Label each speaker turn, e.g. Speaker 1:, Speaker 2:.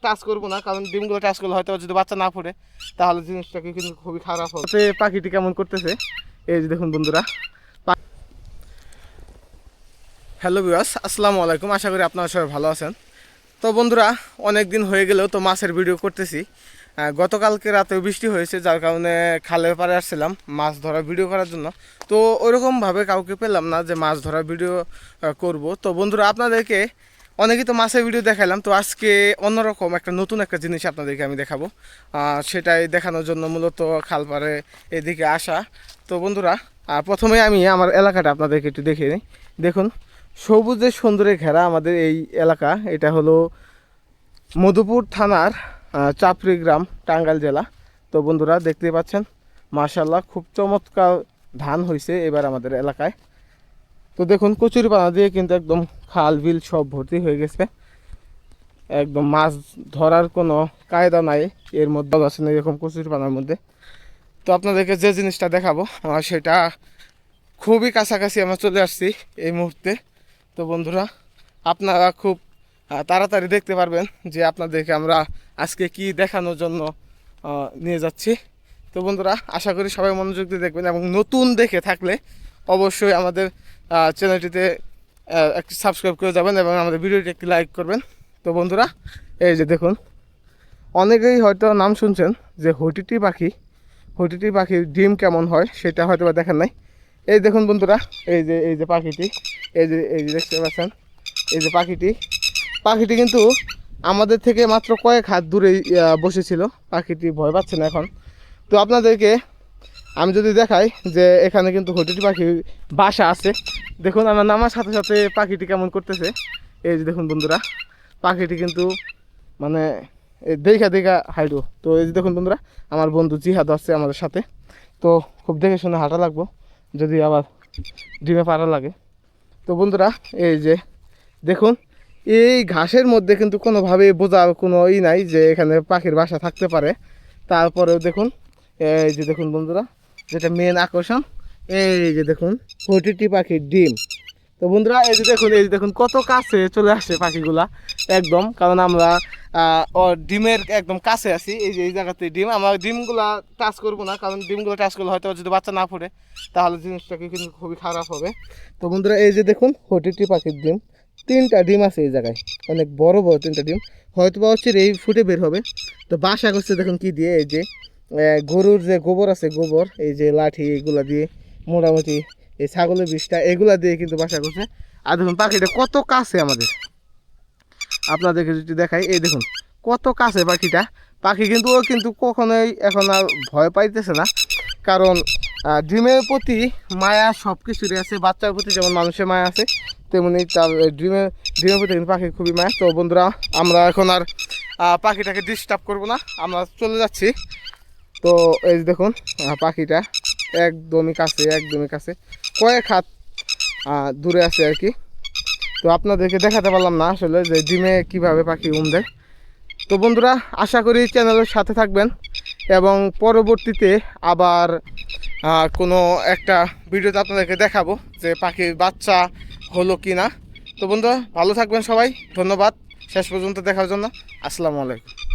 Speaker 1: Touch করবো না, কারণ ডিমগুলো টাচ করলে হয়তো যদি বাচ্চা না পড়ে তাহলে জিনিসটাকে কিন্তু খুবই খারাপ হবে। পাখিটি কেমন করতেছে এই যে দেখুন বন্ধুরা। হ্যালো ভিউয়ার্স, আসসালামু আলাইকুম। আশা করি আপনারা সবাই ভালো আছেন। তো বন্ধুরা, অনেক দিন হয়ে গেলেও তো মাছের ভিডিও করতেছি। গতকালকে রাতে বৃষ্টি হয়েছে, যার কারণে খালের পাড়ে আসছিলাম মাছ ধরার ভিডিও করার জন্য। তো ওইরকমভাবে কাউকে পেলাম না যে মাছ ধরার ভিডিও করব। তো বন্ধুরা, আপনাদেরকে অনেকেই তো মাছের ভিডিও দেখালাম, তো আজকে অন্যরকম একটা নতুন একটা জিনিস আপনাদেরকে আমি দেখাবো। সেটাই দেখানোর জন্য মূলত খালপাড়ে এদিকে আসা। তো বন্ধুরা, প্রথমে আমি আমার এলাকাটা আপনাদেরকে একটু দেখিয়ে নিই। দেখুন, সবুজের সুন্দরে ঘেরা আমাদের এই এলাকা। এটা হলো মধুপুর থানার চাপড়ি গ্রাম, টাঙ্গাইল জেলা। তো বন্ধুরা, দেখতেই পাচ্ছেন মাশাআল্লাহ খুব চমৎকার ধান হয়েছে এবার আমাদের এলাকায়। তো দেখুন, কচুরিপানা দিয়ে কিন্তু একদম খাল বিল সব ভর্তি হয়ে গেছে। একদম মাছ ধরার কোনো কায়দা নাই এর মধ্যে, আছে না এরকম কচুরিপানার মধ্যে। তো আপনাদেরকে যে জিনিসটা দেখাবো সেটা খুবই কাছাকাছি আমরা চলে আসছি এই মুহূর্তে। তো বন্ধুরা, আপনারা খুব তাড়াতাড়ি দেখতে পারবেন যে আপনাদেরকে আমরা আজকে কি দেখানোর জন্য নিয়ে যাচ্ছি। তো বন্ধুরা, আশা করি সবাই মনোযোগ দিয়ে দেখবেন, এবং নতুন দেখে থাকলে অবশ্যই আমাদের চ্যানেলটিতে একটি সাবস্ক্রাইব করে যাবেন এবং আমাদের ভিডিওটি একটি লাইক করবেন। তো বন্ধুরা, এই যে দেখুন, অনেকেই হয়তো নাম শুনছেন যে হুটিটি পাখি। হুটিটি পাখির ডিম কেমন হয় সেটা হয়তো বা দেখেন নাই। এই দেখুন বন্ধুরা, এই যে পাখিটি, এই যে দেখতে পাচ্ছেন, এই যে পাখিটি কিন্তু আমাদের থেকে মাত্র কয়েক হাত দূরেই বসেছিল। পাখিটি ভয় পাচ্ছে না এখন। তো আপনাদেরকে আমি যদি দেখাই যে এখানে কিন্তু হুটিটি পাখির বাসা আছে। দেখুন, আমরা নামার সাথে সাথে পাখিটি কেমন করতেছে এই যে দেখুন বন্ধুরা। পাখিটি কিন্তু মানে দেখা দেখা হাইডো। তো এই যে দেখুন বন্ধুরা, আমার বন্ধু জিহাদ আছে আমাদের সাথে। তো খুব দেখে শুনে হাঁটা লাগবো, যদি আবার ডিমে পাড়া লাগে। তো বন্ধুরা, এই যে দেখুন, এই ঘাসের মধ্যে কিন্তু কোনোভাবেই বোঝার কোনো নাই যে এখানে পাখির বাসা থাকতে পারে। তারপরেও দেখুন, এই যে দেখুন বন্ধুরা, যেটা মেন আকর্ষণ, এই যে দেখুন হুটিটি পাখির ডিম। তো বন্ধুরা, এই যে দেখুন কত কাছে চলে আসছে পাখিগুলা একদম, কারণ আমরা ডিমের একদম কাছে আছি। এই যে এই জায়গাতে ডিম, আমরা ডিমগুলা টাচ করবো না, কারণ ডিমগুলো টাচ করলে হয়তো যদি বাচ্চা না পড়ে তাহলে জিনিসটাকে কিন্তু খুবই খারাপ হবে। তো বন্ধুরা, এই যে দেখুন হুটিটি পাখির ডিম, 3টা ডিম আছে এই জায়গায়, অনেক বড় বড় 3টা ডিম। হয়তো বা হচ্ছে এই ফুটে বের হবে। তো বাসা করছে দেখুন কি দিয়ে, এই যে গরুর যে গোবর আছে, গোবর, এই যে লাঠি, এগুলা দিয়ে মোটামুটি এই ছাগলের বিষটা এগুলা দিয়ে কিন্তু বাসা করছে। আর দেখুন পাখিটা কত কাছে আমাদের, আপনাদেরকে যদি দেখাই, এই দেখুন কত কাছে পাখিটা। পাখি কিন্তু ও কিন্তু কখনোই এখন আর ভয় পাইতেছে না, কারণ ডিমের প্রতি মায়া সব কিছুরই আছে। বাচ্চার প্রতি যেমন মানুষের মায়া আছে, তেমনি তার ডিমের প্রতি কিন্তু পাখি খুবই মায়া। তো বন্ধুরা, আমরা এখন আর পাখিটাকে ডিস্টার্ব করব না, আমরা চলে যাচ্ছি। তো এই যে দেখুন পাখিটা একদমই কাছে, একদমই কাছে, কয়েক হাত দূরে আছে আর কি। তো আপনাদেরকে দেখাতে পারলাম না আসলে যে ডিমে কিভাবে পাখি দেয়। তো বন্ধুরা, আশা করি চ্যানেলের সাথে থাকবেন এবং পরবর্তীতে আবার কোনো একটা ভিডিওতে আপনাদেরকে দেখাবো যে পাখির বাচ্চা হলো কি না। তো বন্ধুরা, ভালো থাকবেন সবাই। ধন্যবাদ শেষ পর্যন্ত দেখার জন্য। আসসালামু আলাইকুম।